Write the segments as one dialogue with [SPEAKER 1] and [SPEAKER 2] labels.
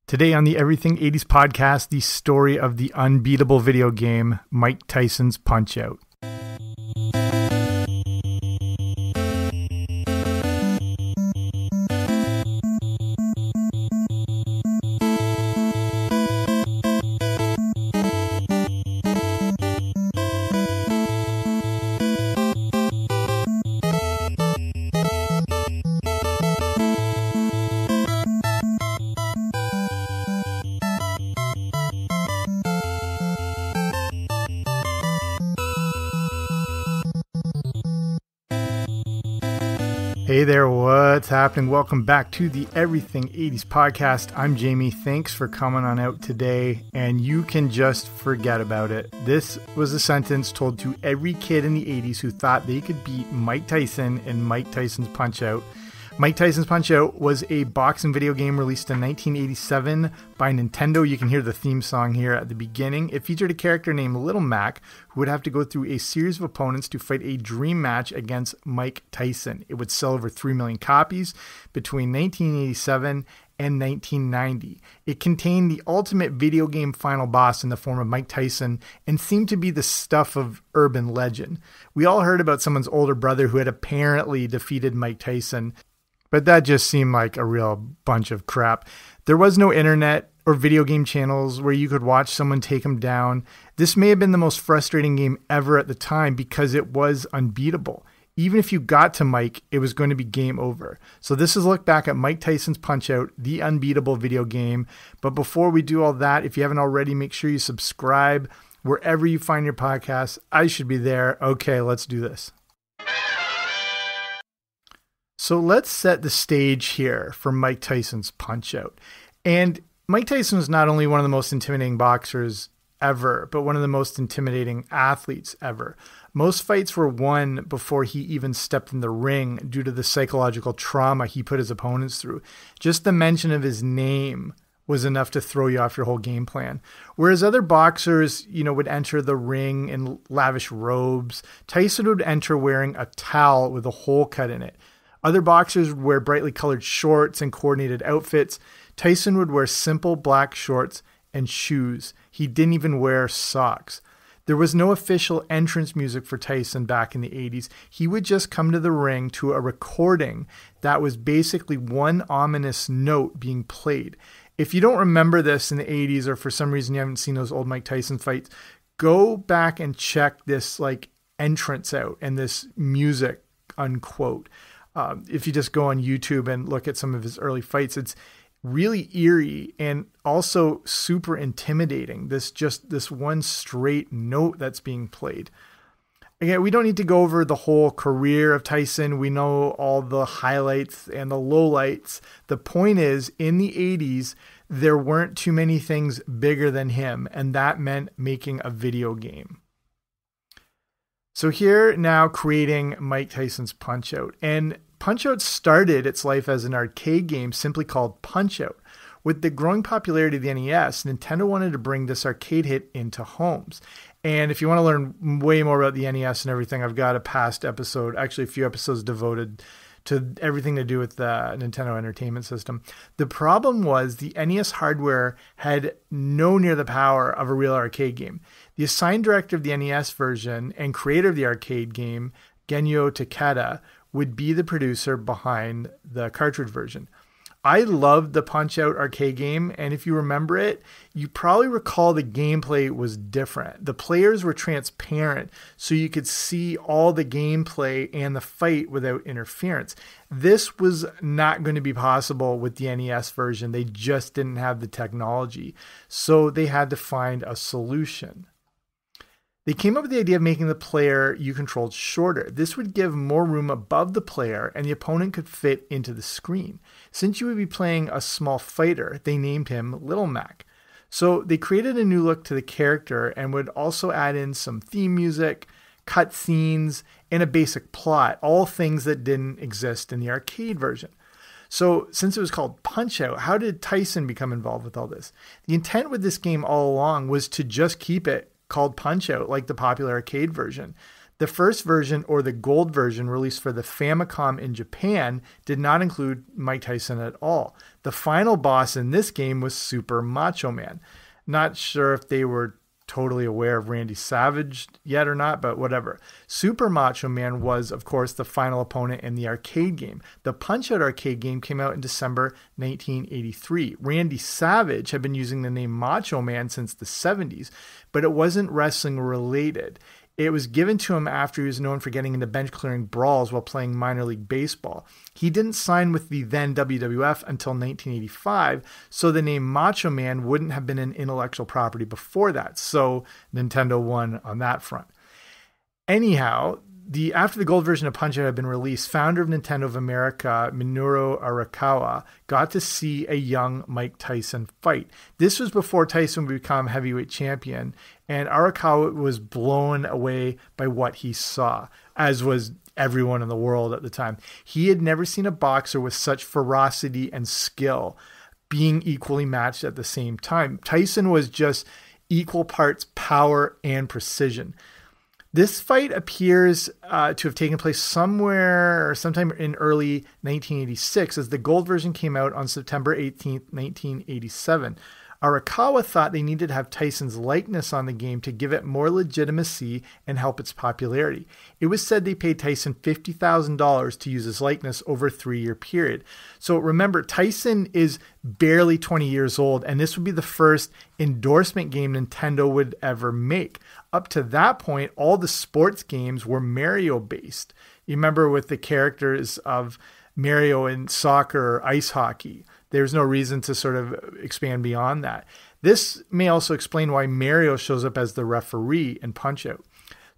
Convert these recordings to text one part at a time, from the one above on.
[SPEAKER 1] Today on the Everything 80s podcast, the story of the Unbeatable video game, Mike Tyson's Punch-Out! Hey there, what's happening? Welcome back to the Everything 80s podcast. I'm Jamie. Thanks for coming on out today, and you can just forget about it. This was a sentence told to every kid in the 80s who thought they could beat Mike Tyson in Mike Tyson's Punch-Out! Mike Tyson's Punch-Out! Was a boxing video game released in 1987 by Nintendo. You can hear the theme song here at the beginning. It featured a character named Little Mac who would have to go through a series of opponents to fight a dream match against Mike Tyson. It would sell over 3 million copies between 1987 and 1990. It contained the ultimate video game final boss in the form of Mike Tyson and seemed to be the stuff of urban legend. We all heard about someone's older brother who had apparently defeated Mike Tyson, but that just seemed like a real bunch of crap. There was no internet or video game channels where you could watch someone take him down. This may have been the most frustrating game ever at the time because it was unbeatable. Even if you got to Mike, it was going to be game over. So this is a look back at Mike Tyson's Punch-Out!, the Unbeatable video game. But before we do all that, if you haven't already, make sure you subscribe wherever you find your podcasts. I should be there. Okay, let's do this. So let's set the stage here for Mike Tyson's Punch-Out! And Mike Tyson was not only one of the most intimidating boxers ever, but one of the most intimidating athletes ever. Most fights were won before he even stepped in the ring due to the psychological trauma he put his opponents through. Just the mention of his name was enough to throw you off your whole game plan. Whereas other boxers, would enter the ring in lavish robes, Tyson would enter wearing a towel with a hole cut in it. Other boxers would wear brightly colored shorts and coordinated outfits. Tyson would wear simple black shorts and shoes. He didn't even wear socks. There was no official entrance music for Tyson back in the 80s. He would just come to the ring to a recording that was basically one ominous note being played. If you don't remember this in the 80s, or for some reason you haven't seen those old Mike Tyson fights, go back and check this entrance out and this music, unquote. If you just go on YouTube and look at some of his early fights, it's really eerie and also super intimidating. This one straight note that's being played. Again, we don't need to go over the whole career of Tyson. We know all the highlights and the lowlights. The point is, in the 80s, there weren't too many things bigger than him, and that meant making a video game. So here now creating Mike Tyson's Punch-Out! And Punch-Out! Started its life as an arcade game simply called Punch-Out! With the growing popularity of the NES, Nintendo wanted to bring this arcade hit into homes. And if you want to learn way more about the NES and everything, I've got a past episode, actually a few episodes devoted to everything to do with the Nintendo Entertainment System. The problem was the NES hardware had no near the power of a real arcade game. The assigned director of the NES version and creator of the arcade game, Genyo Takeda, would be the producer behind the cartridge version. I loved the Punch-Out! Arcade game, and if you remember it, you probably recall the gameplay was different. The players were transparent, so you could see all the gameplay and the fight without interference. This was not going to be possible with the NES version. They just didn't have the technology, so they had to find a solution. They came up with the idea of making the player you controlled shorter. This would give more room above the player and the opponent could fit into the screen. Since you would be playing a small fighter, they named him Little Mac. So they created a new look to the character and would also add in some theme music, cut scenes, and a basic plot, all things that didn't exist in the arcade version. So since it was called Punch-Out!, how did Tyson become involved with all this? The intent with this game all along was to just keep it called Punch-Out!, like the popular arcade version. The first version, or the gold version, released for the Famicom in Japan, did not include Mike Tyson at all. The final boss in this game was Super Macho Man. Not sure if they were totally aware of Randy Savage yet or not, but whatever. Super Macho Man was, of course, the final opponent in the arcade game. The Punch-Out arcade game came out in December 1983. Randy Savage had been using the name Macho Man since the 70s, but it wasn't wrestling related. It was given to him after he was known for getting into bench-clearing brawls while playing minor league baseball. He didn't sign with the then WWF until 1985, so the name Macho Man wouldn't have been an intellectual property before that, so Nintendo won on that front. Anyhow, after the gold version of Punch-Out had been released, founder of Nintendo of America, Minoru Arakawa, got to see a young Mike Tyson fight. This was before Tyson would become heavyweight champion, and Arakawa was blown away by what he saw, as was everyone in the world at the time. He had never seen a boxer with such ferocity and skill being equally matched at the same time. Tyson was just equal parts power and precision. This fight appears to have taken place sometime in early 1986, as the gold version came out on September 18th, 1987. Arakawa thought they needed to have Tyson's likeness on the game to give it more legitimacy and help its popularity. It was said they paid Tyson $50,000 to use his likeness over a 3-year period. So remember, Tyson is barely 20 years old, and this would be the first endorsement game Nintendo would ever make. Up to that point, all the sports games were Mario-based. You remember with the characters of Mario in soccer or ice hockey. There's no reason to sort of expand beyond that. This may also explain why Mario shows up as the referee in Punch-Out.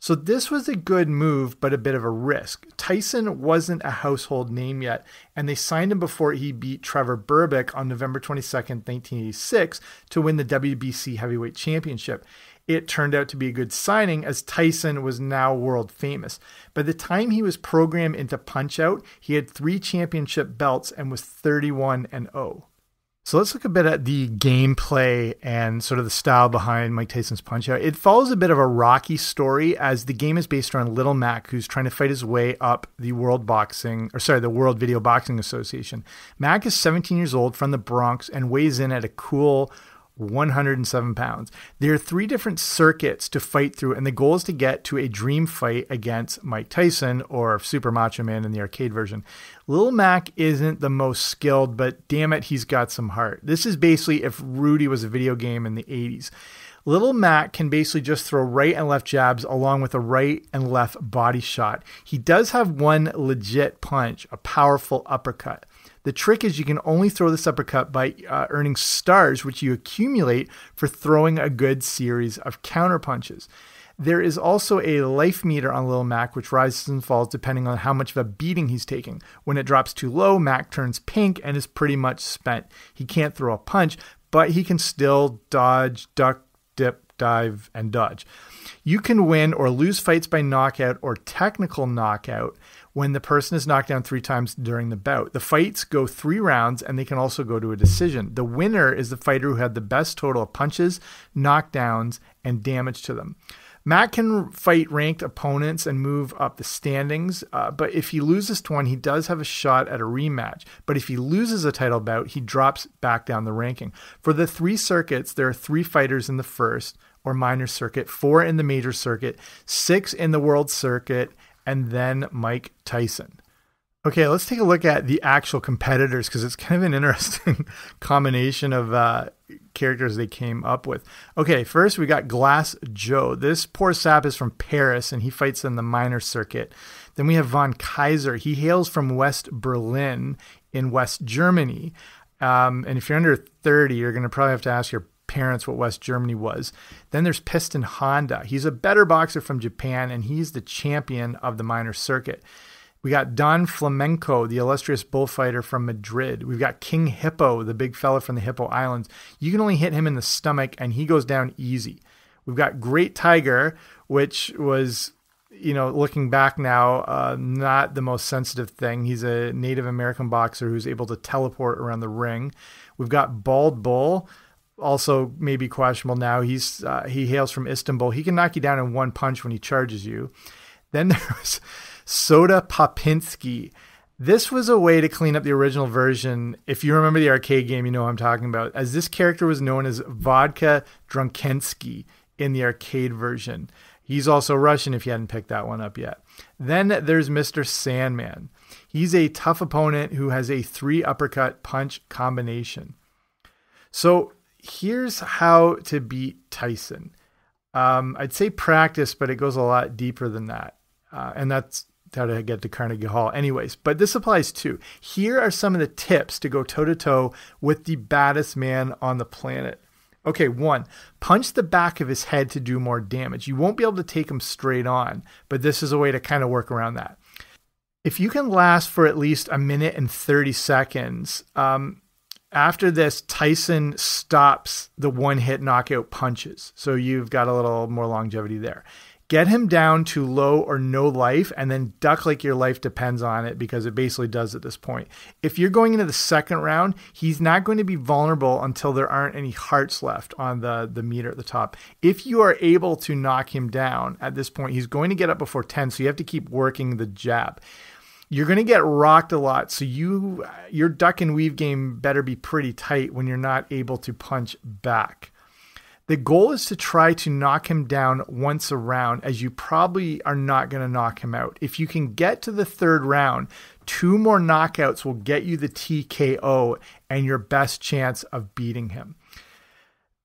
[SPEAKER 1] So this was a good move, but a bit of a risk. Tyson wasn't a household name yet, and they signed him before he beat Trevor Berbick on November 22nd, 1986 to win the WBC Heavyweight Championship. It turned out to be a good signing, as Tyson was now world famous. By the time he was programmed into Punch-Out, he had 3 championship belts and was 31-0. So let's look a bit at the gameplay and sort of the style behind Mike Tyson's Punch-Out. It follows a bit of a Rocky story, as the game is based around Little Mac, who's trying to fight his way up the World Video Boxing Association. Mac is 17 years old, from the Bronx, and weighs in at a cool 107 pounds. There are 3 different circuits to fight through, and the goal is to get to a dream fight against Mike Tyson, or Super Macho Man in the arcade version. Lil Mac isn't the most skilled, but damn it, he's got some heart. This is basically if Rudy was a video game in the 80s. Little Mac can basically just throw right and left jabs along with a right and left body shot. He does have one legit punch, a powerful uppercut. The trick is you can only throw this uppercut by earning stars, which you accumulate for throwing a good series of counter punches. There is also a life meter on Lil Mac, which rises and falls depending on how much of a beating he's taking. When it drops too low, Mac turns pink and is pretty much spent. He can't throw a punch, but he can still dodge, duck, dip, dive, and dodge. You can win or lose fights by knockout or technical knockout when the person is knocked down 3 times during the bout. The fights go 3 rounds, and they can also go to a decision. The winner is the fighter who had the best total of punches, knockdowns, and damage to them. Mac can fight ranked opponents and move up the standings, but if he loses to one, he does have a shot at a rematch. But if he loses a title bout, he drops back down the ranking. For the 3 circuits, there are 3 fighters in the first or minor circuit, 4 in the major circuit, 6 in the world circuit, and then Mike Tyson. Okay, let's take a look at the actual competitors, because it's kind of an interesting combination of characters they came up with. Okay, first we got Glass Joe. This poor sap is from Paris, and he fights in the minor circuit. Then we have Von Kaiser. He hails from West Berlin in West Germany. And if you're under 30, you're going to probably have to ask your parents what West Germany was. Then there's Piston Honda. He's a better boxer from Japan, and he's the champion of the minor circuit. We got Don Flamenco, the illustrious bullfighter from Madrid. We've got King Hippo, the big fella from the Hippo Islands. You can only hit him in the stomach, and he goes down easy. We've got Great Tiger, which was, looking back now, not the most sensitive thing. He's a Native American boxer who's able to teleport around the ring. We've got Bald Bull, also maybe questionable now. He hails from Istanbul. He can knock you down in one punch when he charges you. Then there was Soda Popinski. This was a way to clean up the original version. If you remember the arcade game, you know what I'm talking about, as this character was known as Vodka Drunkensky in the arcade version. He's also Russian if you hadn't picked that one up yet. Then there's Mr. Sandman. He's a tough opponent who has a 3 uppercut punch combination. So here's how to beat Tyson. I'd say practice, but it goes a lot deeper than that. And that's how to get to Carnegie Hall anyways. But this applies too. Here are some of the tips to go toe-to-toe with the baddest man on the planet. Okay, 1, punch the back of his head to do more damage. You won't be able to take him straight on, but this is a way to kind of work around that. If you can last for at least 1 minute and 30 seconds, after this, Tyson stops the one-hit knockout punches. So you've got a little more longevity there. Get him down to low or no life and then duck like your life depends on it, because it basically does at this point. If you're going into the second round, he's not going to be vulnerable until there aren't any hearts left on the meter at the top. If you are able to knock him down at this point, he's going to get up before 10, so you have to keep working the jab. You're going to get rocked a lot, so your duck and weave game better be pretty tight when you're not able to punch back. The goal is to try to knock him down once a round, as you probably are not going to knock him out. If you can get to the third round, 2 more knockouts will get you the TKO and your best chance of beating him.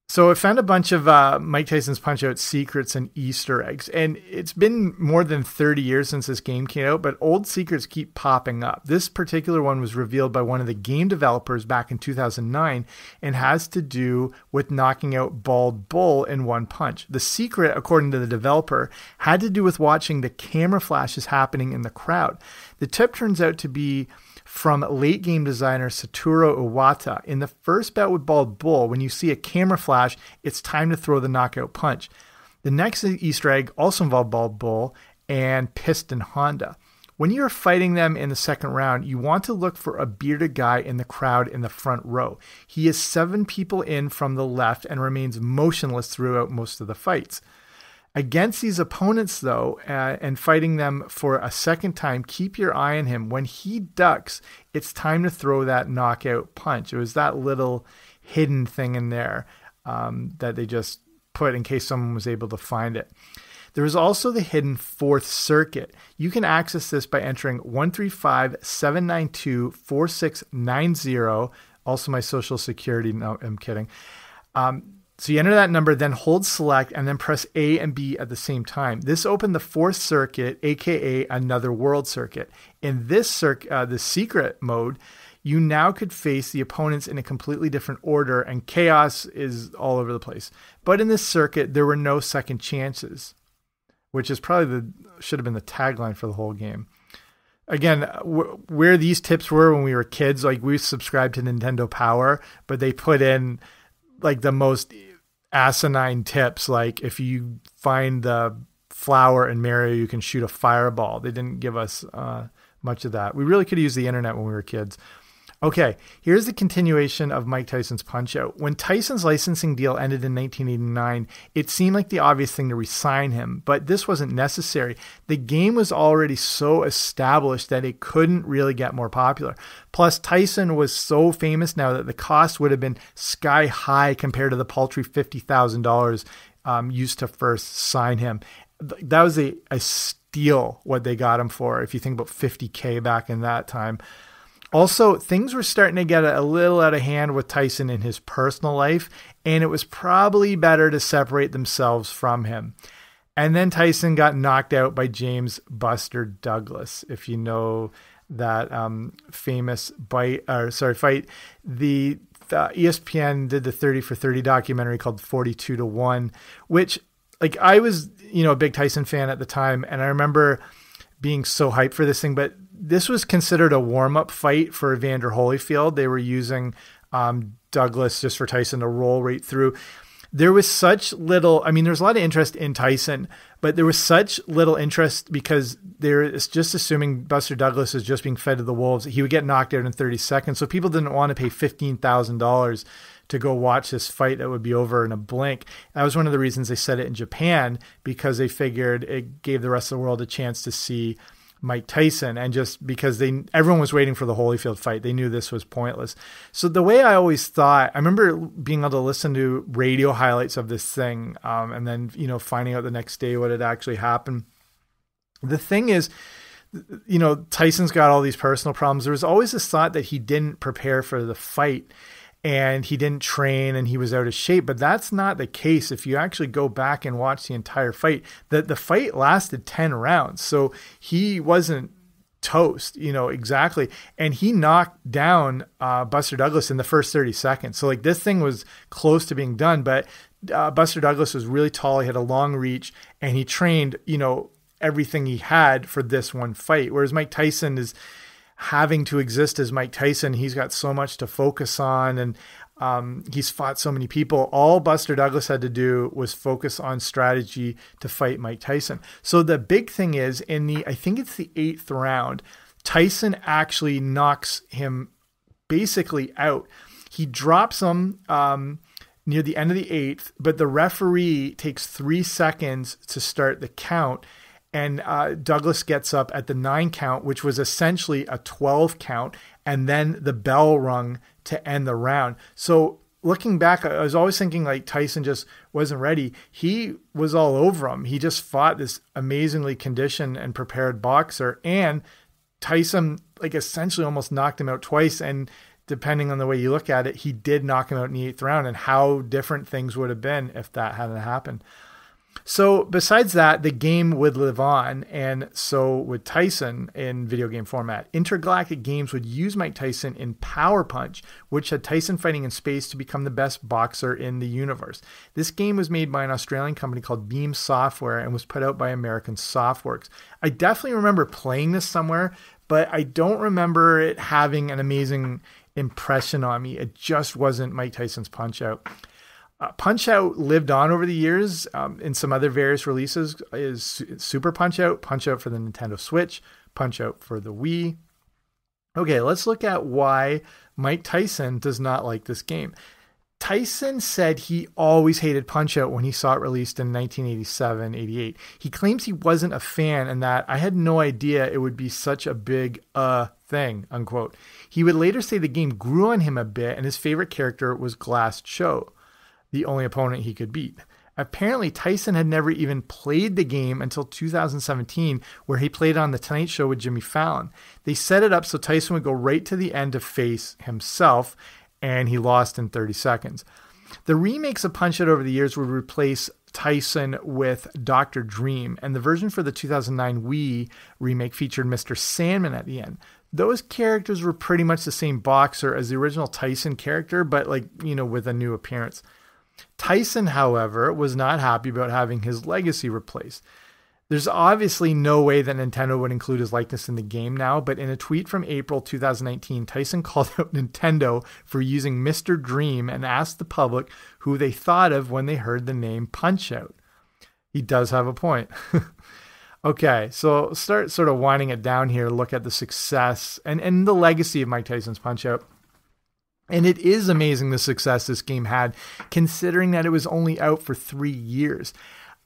[SPEAKER 1] So I found a bunch of Mike Tyson's Punch-Out secrets and Easter eggs, and it's been more than 30 years since this game came out, but old secrets keep popping up. This particular one was revealed by one of the game developers back in 2009 and has to do with knocking out Bald Bull in one punch. The secret, according to the developer, had to do with watching the camera flashes happening in the crowd. The tip turns out to be from late game designer Satoru Iwata. In the first bout with Bald Bull, when you see a camera flash, it's time to throw the knockout punch. The next Easter egg also involved Bald Bull and Piston Honda. When you're fighting them in the second round, you want to look for a bearded guy in the crowd in the front row. He is 7 people in from the left and remains motionless throughout most of the fights. Against these opponents, though, and fighting them for a second time, keep your eye on him. When he ducks, it's time to throw that knockout punch. It was that little hidden thing in there that they just put in case someone was able to find it. There is also the hidden 4th circuit. You can access this by entering 135-792-4690. Also my social security. No, I'm kidding. So you enter that number, then hold select, and then press A and B at the same time. This opened the 4th circuit, aka another world circuit. In this the secret mode, you now could face the opponents in a completely different order, and chaos is all over the place. But in this circuit, there were no second chances, which is probably should have been the tagline for the whole game. Again, where these tips were when we were kids, like we subscribed to Nintendo Power, but they put in like the most asinine tips, like if you find the flower in Mario, you can shoot a fireball. They didn't give us much of that. We really could have used the internet when we were kids. Okay, here's the continuation of Mike Tyson's Punch-Out. When Tyson's licensing deal ended in 1989, it seemed like the obvious thing to re-sign him, but this wasn't necessary. The game was already so established that it couldn't really get more popular. Plus, Tyson was so famous now that the cost would have been sky high compared to the paltry $50,000 used to first sign him. That was a steal what they got him for, if you think about $50K back in that time. Also, things were starting to get a little out of hand with Tyson in his personal life, and it was probably better to separate themselves from him. And then Tyson got knocked out by James Buster Douglas, if you know that famous fight. The ESPN did the 30 for 30 documentary called 42-1, which, like, I was, a big Tyson fan at the time, and I remember being so hyped for this thing, but this was considered a warm-up fight for Evander Holyfield. They were using Douglas just for Tyson to roll right through. There was such little, there's a lot of interest in Tyson, but there was such little interest because it's just assuming Buster Douglas is just being fed to the wolves. He would get knocked out in 30 seconds. So people didn't want to pay $15,000 to go watch this fight that would be over in a blink. That was one of the reasons they set it in Japan, because they figured it gave the rest of the world a chance to see Mike Tyson, and just because everyone was waiting for the Holyfield fight, they knew this was pointless. So the way I always thought, I remember being able to listen to radio highlights of this thing, and then, finding out the next day what had actually happened. The thing is, Tyson's got all these personal problems. There was always this thought that he didn't prepare for the fight and he didn't train and he was out of shape, but that's not the case. If you actually go back and watch the entire fight, the fight lasted 10 rounds. So he wasn't toast, exactly. And he knocked down Buster Douglas in the first 30 seconds. So this thing was close to being done, but Buster Douglas was really tall. He had a long reach and he trained, everything he had for this one fight. Whereas Mike Tyson is having to exist as Mike Tyson. He's got so much to focus on, and he's fought so many people. All Buster Douglas had to do was focus on strategy to fight Mike Tyson. So the big thing is I think it's the 8th round, Tyson actually knocks him basically out. He drops him near the end of the 8th, but the referee takes 3 seconds to start the count. And Douglas gets up at the 9 count, which was essentially a 12 count, and then the bell rung to end the round. So looking back, I was always thinking Tyson just wasn't ready. He was all over him. He just fought this amazingly conditioned and prepared boxer, and Tyson essentially almost knocked him out twice. And depending on the way you look at it, he did knock him out in the 8th round, and how different things would have been if that hadn't happened. So besides that, the game would live on, and so would Tyson in video game format. Intergalactic Games would use Mike Tyson in Power Punch, which had Tyson fighting in space to become the best boxer in the universe. This game was made by an Australian company called Beam Software and was put out by American Softworks. I definitely remember playing this somewhere, but I don't remember it having an amazing impression on me. It just wasn't Mike Tyson's Punch-Out! Punch-Out! Lived on over the years in some other various releases. Is Super Punch-Out!, Punch-Out! For the Nintendo Switch, Punch-Out! For the Wii. Okay, let's look at why Mike Tyson does not like this game. Tyson said he always hated Punch-Out! When he saw it released in 1987-88. He claims he wasn't a fan and that I had no idea it would be such a big thing, unquote. He would later say the game grew on him a bit and his favorite character was Glass Cho, the only opponent he could beat. Apparently, Tyson had never even played the game until 2017, where he played on The Tonight Show with Jimmy Fallon. They set it up so Tyson would go right to the end to face himself, and he lost in 30 seconds. The remakes of Punch-Out! Over the years would replace Tyson with Dr. Dream, and the version for the 2009 Wii remake featured Mr. Sandman at the end. Those characters were pretty much the same boxer as the original Tyson character, but with a new appearance. Tyson, however, was not happy about having his legacy replaced. There's obviously no way that Nintendo would include his likeness in the game now, but in a tweet from April 2019, Tyson called out Nintendo for using Mr. Dream and asked the public who they thought of when they heard the name Punch-Out! He does have a point. Okay, so start sort of winding it down here, look at the success and the legacy of Mike Tyson's Punch-Out! And it is amazing the success this game had, considering that it was only out for 3 years.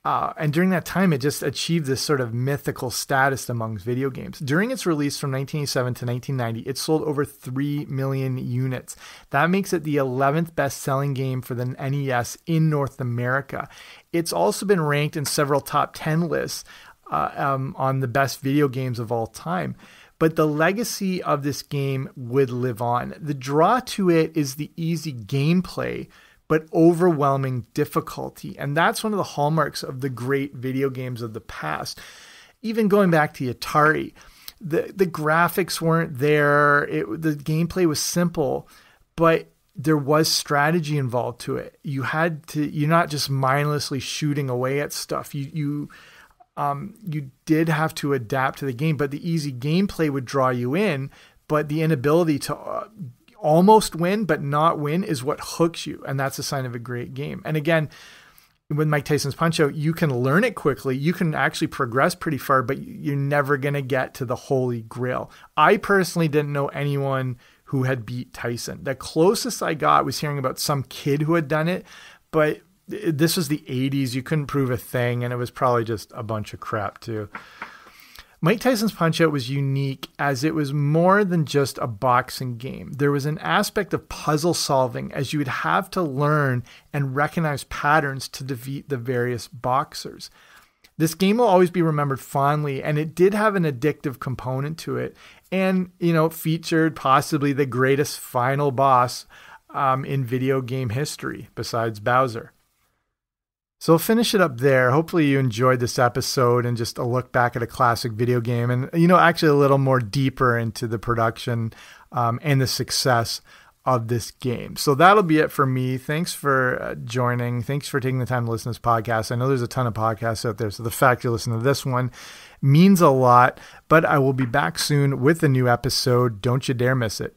[SPEAKER 1] And during that time, it just achieved this sort of mythical status among video games. During its release from 1987 to 1990, it sold over 3 million units. That makes it the 11th best-selling game for the NES in North America. It's also been ranked in several top 10 lists on the best video games of all time. But the legacy of this game would live on. The draw to it is the easy gameplay, but overwhelming difficulty. And that's one of the hallmarks of the great video games of the past. Even going back to Atari, the graphics weren't there. The gameplay was simple, but there was strategy involved to it. You're not just mindlessly shooting away at stuff. You did have to adapt to the game, but the easy gameplay would draw you in, but the inability to almost win but not win is what hooks you, and that's a sign of a great game. And again, with Mike Tyson's Punch-Out!, you can learn it quickly. You can actually progress pretty far, but you're never going to get to the holy grail. I personally didn't know anyone who had beat Tyson. The closest I got was hearing about some kid who had done it, but this was the 80s. You couldn't prove a thing, and it was probably just a bunch of crap too. Mike Tyson's Punch-Out was unique as it was more than just a boxing game. There was an aspect of puzzle solving as you would have to learn and recognize patterns to defeat the various boxers. This game will always be remembered fondly, and it did have an addictive component to it, and featured possibly the greatest final boss in video game history besides Bowser. So I'll finish it up there. Hopefully you enjoyed this episode and just a look back at a classic video game and, actually a little more deeper into the production and the success of this game. So that'll be it for me. Thanks for joining. Thanks for taking the time to listen to this podcast. I know there's a ton of podcasts out there, so the fact you listen to this one means a lot, but I will be back soon with a new episode. Don't you dare miss it.